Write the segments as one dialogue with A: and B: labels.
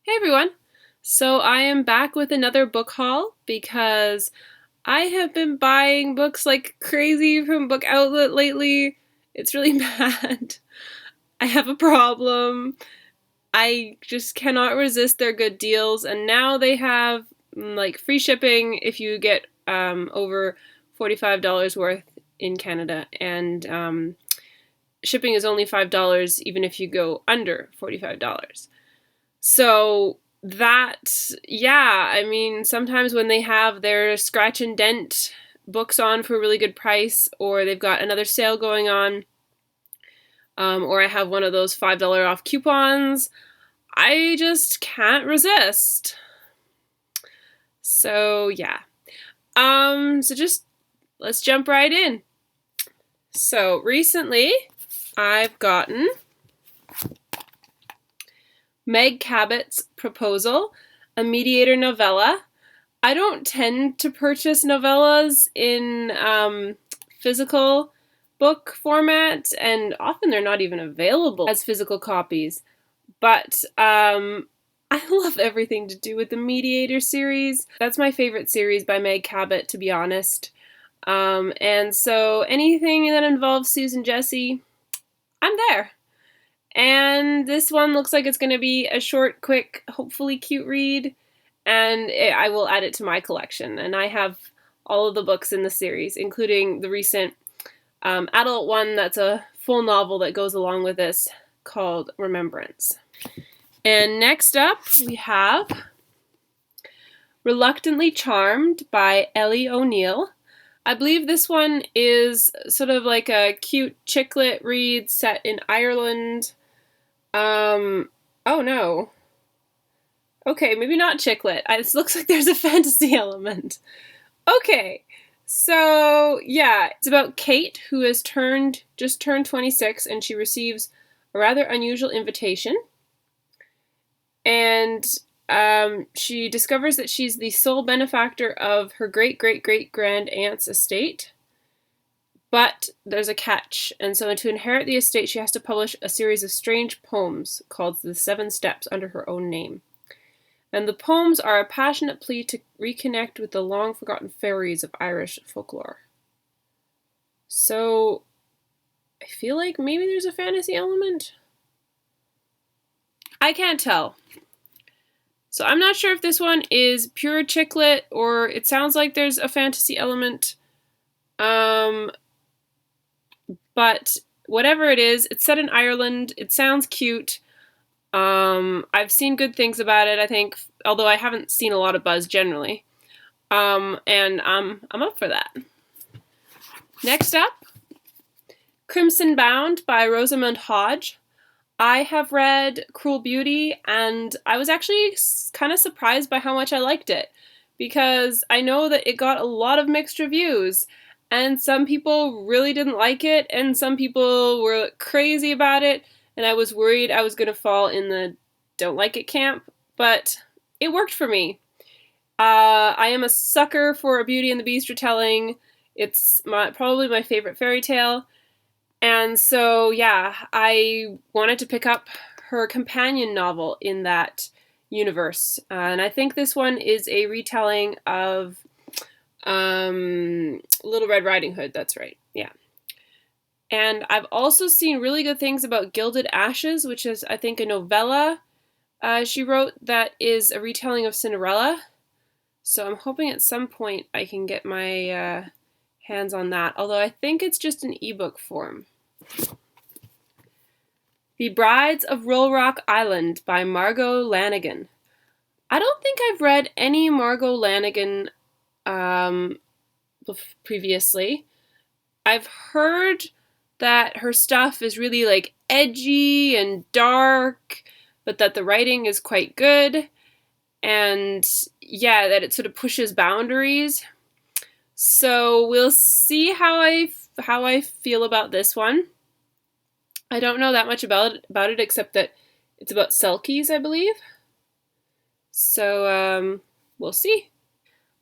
A: Hey everyone! So I am back with another book haul because I have been buying books like crazy from Book Outlet lately. It's really bad. I have a problem. I just cannot resist their good deals, and now they have like free shipping if you get over $45 worth in Canada, and shipping is only $5 even if you go under $45. So I mean, sometimes when they have their scratch and dent books on for a really good price, or they've got another sale going on, or I have one of those $5 off coupons, I just can't resist. So yeah. So just let's jump right in. So recently I've gotten Meg Cabot's Proposal, a mediator novella. I don't tend to purchase novellas in physical book format, and often they're not even available as physical copies. But I love everything to do with the Mediator series. That's my favorite series by Meg Cabot, to be honest. And so anything that involves Susan Jesse, I'm there. And this one looks like it's going to be a short, quick, hopefully cute read, and I will add it to my collection. And I have all of the books in the series, including the recent adult one that's a full novel that goes along with this called Remembrance. And next up we have Reluctantly Charmed by Ellie ONeal. I believe this one is sort of like a cute chick lit read set in Ireland. Oh no. Okay, maybe not chick lit. It looks like there's a fantasy element. Okay, so yeah, it's about Kate, who has just turned 26, and she receives a rather unusual invitation. And she discovers that she's the sole benefactor of her great-great-great-grand aunt's estate. But there's a catch, and so to inherit the estate, she has to publish a series of strange poems called The Seven Steps under her own name. And the poems are a passionate plea to reconnect with the long-forgotten fairies of Irish folklore. So, I feel like maybe there's a fantasy element? I can't tell. So I'm not sure if this one is pure chick lit, or it sounds like there's a fantasy element. But whatever it is, it's set in Ireland. It sounds cute. I've seen good things about it, I think, although I haven't seen a lot of buzz generally. And I'm up for that. Next up, Crimson Bound by Rosamund Hodge. I have read Cruel Beauty, and I was actually kind of surprised by how much I liked it, because I know that it got a lot of mixed reviews. And some people really didn't like it, and some people were crazy about it, and I was worried I was going to fall in the don't like it camp, but it worked for me. I am a sucker for a Beauty and the Beast retelling. It's probably my favorite fairy tale, and so yeah, I wanted to pick up her companion novel in that universe, and I think this one is a retelling of Little Red Riding Hood, that's right, yeah. And I've also seen really good things about Gilded Ashes, which is, I think, a novella she wrote that is a retelling of Cinderella. So I'm hoping at some point I can get my hands on that, although I think it's just an ebook form. The Brides of Roll Rock Island by Margo Lanagan. I don't think I've read any Margo Lanagan previously. I've heard that her stuff is really like edgy and dark, but that the writing is quite good, and yeah, that it sort of pushes boundaries. So we'll see how I feel about this one. I don't know that much about it except that it's about Selkies, I believe. So we'll see.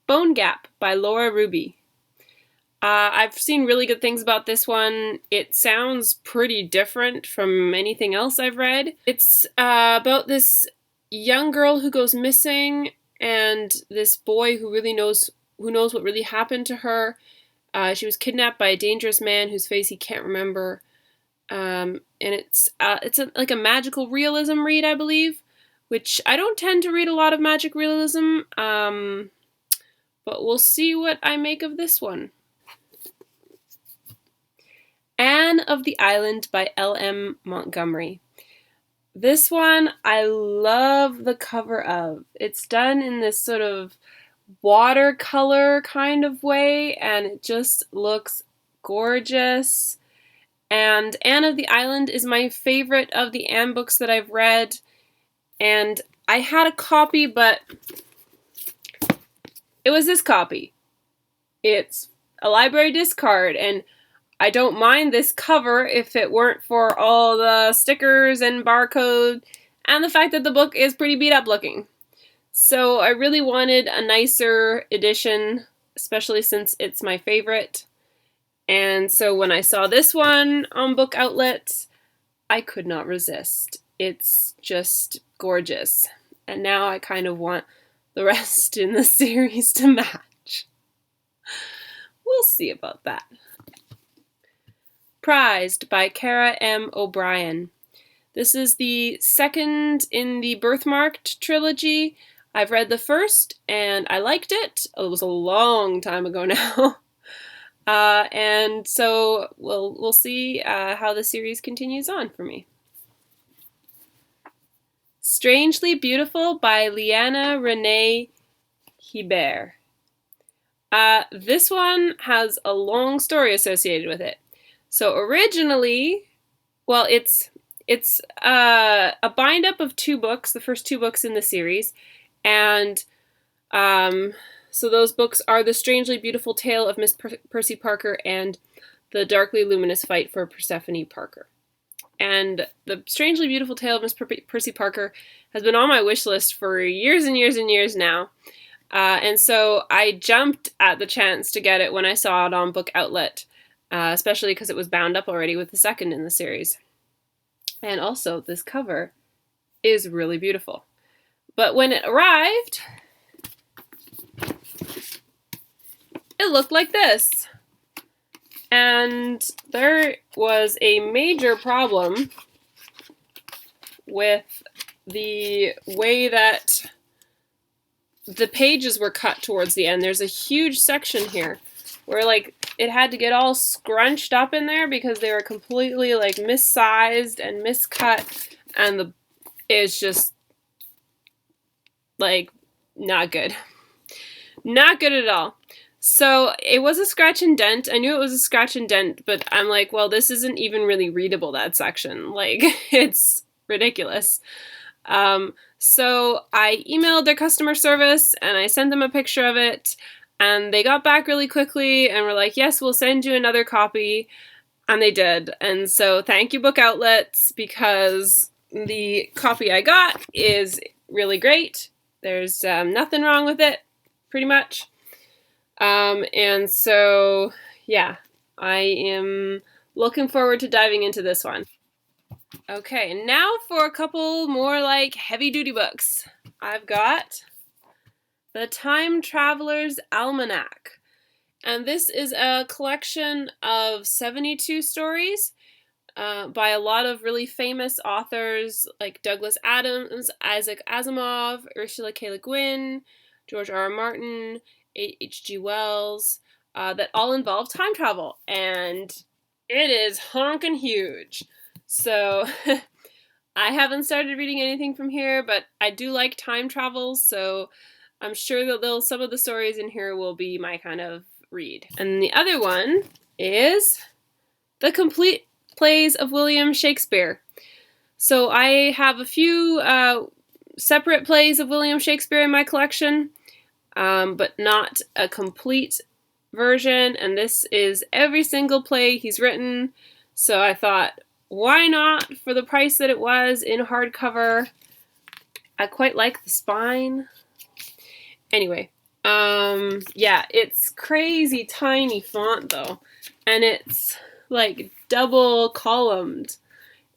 A: Bone Gap by Laura Ruby. I've seen really good things about this one. It sounds pretty different from anything else I've read. It's about this young girl who goes missing, and this boy who knows what really happened to her. She was kidnapped by a dangerous man whose face he can't remember. And it's like a magical realism read, I believe, which I don't tend to read a lot of magic realism, but we'll see what I make of this one. Anne of the Island by L.M. Montgomery. This one I love the cover of. It's done in this sort of watercolor kind of way, and it just looks gorgeous. And Anne of the Island is my favorite of the Anne books that I've read, and I had a copy, but it was this copy. It's a library discard, and I don't mind this cover if it weren't for all the stickers and barcode and the fact that the book is pretty beat up looking. So I really wanted a nicer edition, especially since it's my favorite. And so when I saw this one on Book Outlet, I could not resist. It's just gorgeous. And now I kind of want the rest in the series to match. We'll see about that. Prized by Keira M OBrien. This is the second in the Birthmarked trilogy. I've read the first and I liked it. It was a long time ago now. And so we'll see how the series continues on for me. Strangely Beautiful by Liana Rene Hebert. This one has a long story associated with it. So originally, well, it's a bind-up of two books, the first two books in the series, and so those books are The Strangely Beautiful Tale of Miss Percy Parker and The Darkly Luminous Fight for Persephone Parker. And The Strangely Beautiful Tale of Miss Percy Parker has been on my wish list for years and years and years now. And so I jumped at the chance to get it when I saw it on Book Outlet, especially because it was bound up already with the second in the series. And also, this cover is really beautiful. But when it arrived, it looked like this. And there was a major problem with the way that the pages were cut towards the end. There's a huge section here where like it had to get all scrunched up in there because they were completely like missized and miscut, and it's just like not good. Not good at all. So it was a scratch and dent. I knew it was a scratch and dent, but I'm like, well, this isn't even really readable, that section. Like, it's ridiculous. So I emailed their customer service and I sent them a picture of it, and they got back really quickly and were like, yes, we'll send you another copy. And they did. And so thank you, Book Outlets, because the copy I got is really great. There's nothing wrong with it, pretty much. And so, yeah, I am looking forward to diving into this one. Okay, and now for a couple more like heavy-duty books. I've got The Time Traveler's Almanac. And this is a collection of 72 stories by a lot of really famous authors like Douglas Adams, Isaac Asimov, Ursula K. Le Guin, George R. R. Martin, H.G. Wells, that all involve time travel. And it is honkin' huge. So I haven't started reading anything from here, but I do like time travel, so I'm sure that some of the stories in here will be my kind of read. And the other one is The Complete Plays of William Shakespeare. So I have a few separate plays of William Shakespeare in my collection, but not a complete version, and this is every single play he's written, so I thought, why not for the price that it was in hardcover? I quite like the spine. Anyway, yeah, it's crazy tiny font though, and it's like double columned.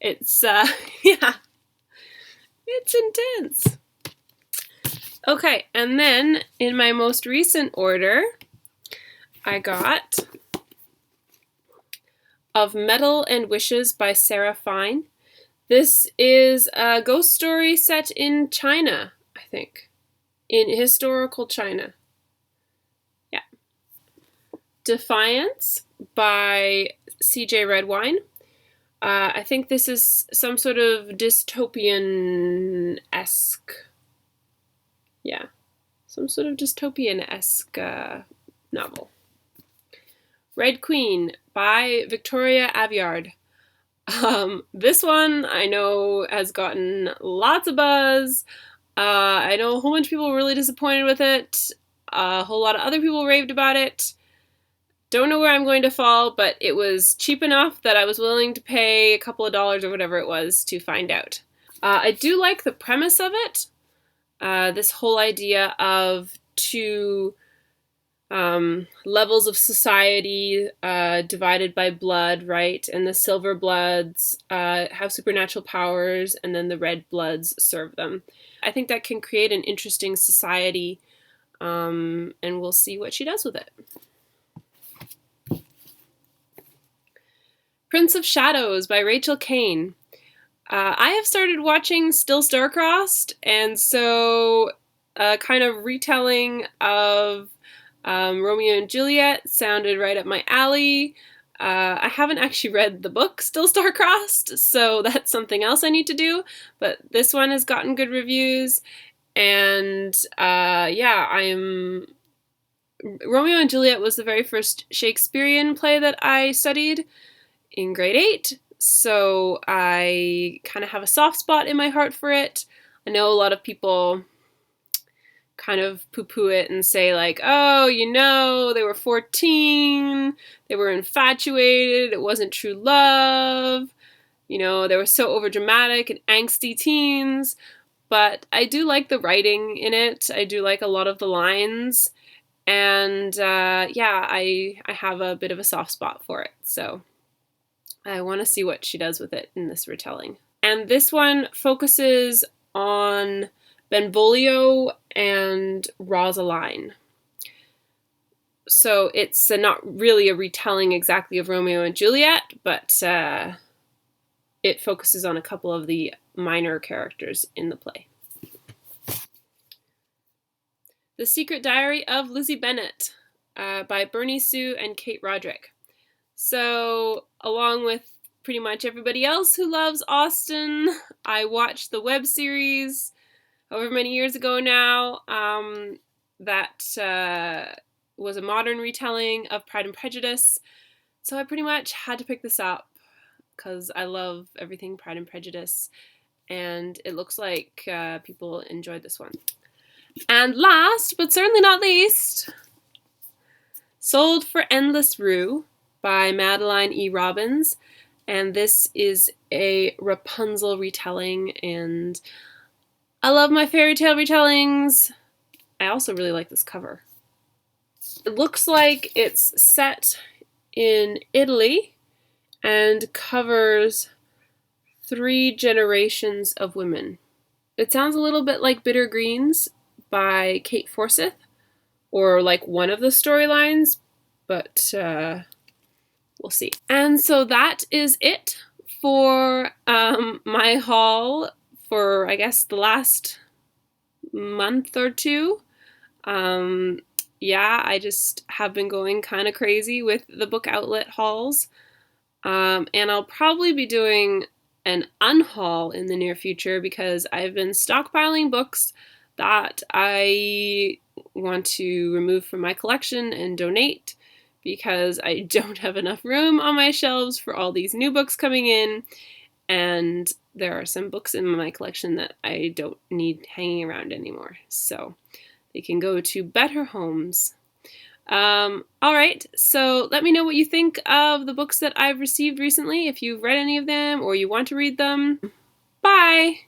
A: It's, yeah, it's intense. Okay, and then in my most recent order, I got Of Metal and Wishes by Sarah Fine. This is a ghost story set in China, I think. In historical China. Yeah. Defiance by C.J. Redwine. I think this is some sort of dystopian-esque. Yeah. Some sort of dystopian-esque novel. Red Queen by Victoria Aveyard. This one I know has gotten lots of buzz. I know a whole bunch of people were really disappointed with it. A whole lot of other people raved about it. Don't know where I'm going to fall, but it was cheap enough that I was willing to pay a couple of dollars or whatever it was to find out. I do like the premise of it. This whole idea of two levels of society divided by blood, right? And the silver bloods have supernatural powers, and then the red bloods serve them. I think that can create an interesting society, and we'll see what she does with it. Prince of Shadows by Rachel Kane. I have started watching Still Star-Crossed, and so a kind of retelling of Romeo and Juliet sounded right up my alley. I haven't actually read the book Still Star-Crossed, so that's something else I need to do, but this one has gotten good reviews, and yeah, Romeo and Juliet was the very first Shakespearean play that I studied in grade 8, so I kind of have a soft spot in my heart for it. I know a lot of people kind of poo-poo it and say like, oh, you know, they were 14, they were infatuated, it wasn't true love, you know, they were so overdramatic and angsty teens, but I do like the writing in it. I do like a lot of the lines, and yeah, I have a bit of a soft spot for it, so I want to see what she does with it in this retelling. And this one focuses on Benvolio and Rosaline. So it's not really a retelling exactly of Romeo and Juliet, but it focuses on a couple of the minor characters in the play. The Secret Diary of Lizzie Bennet by Bernie Sue and Kate Roderick. So, along with pretty much everybody else who loves Austen, I watched the web series however many years ago now that was a modern retelling of Pride and Prejudice. So I pretty much had to pick this up because I love everything Pride and Prejudice, and it looks like people enjoyed this one. And last, but certainly not least, Sold for Endless Roux by Madeline E. Robbins, and this is a Rapunzel retelling, and I love my fairy tale retellings. I also really like this cover. It looks like it's set in Italy and covers 3 generations of women. It sounds a little bit like Bitter Greens by Kate Forsyth, or like one of the storylines, but we'll see. And so that is it for my haul for, I guess, the last month or two. Yeah, I just have been going kind of crazy with the book outlet hauls. And I'll probably be doing an unhaul in the near future because I've been stockpiling books that I want to remove from my collection and donate because I don't have enough room on my shelves for all these new books coming in, and there are some books in my collection that I don't need hanging around anymore, so they can go to better homes. Alright, so let me know what you think of the books that I've received recently, if you've read any of them or you want to read them. Bye!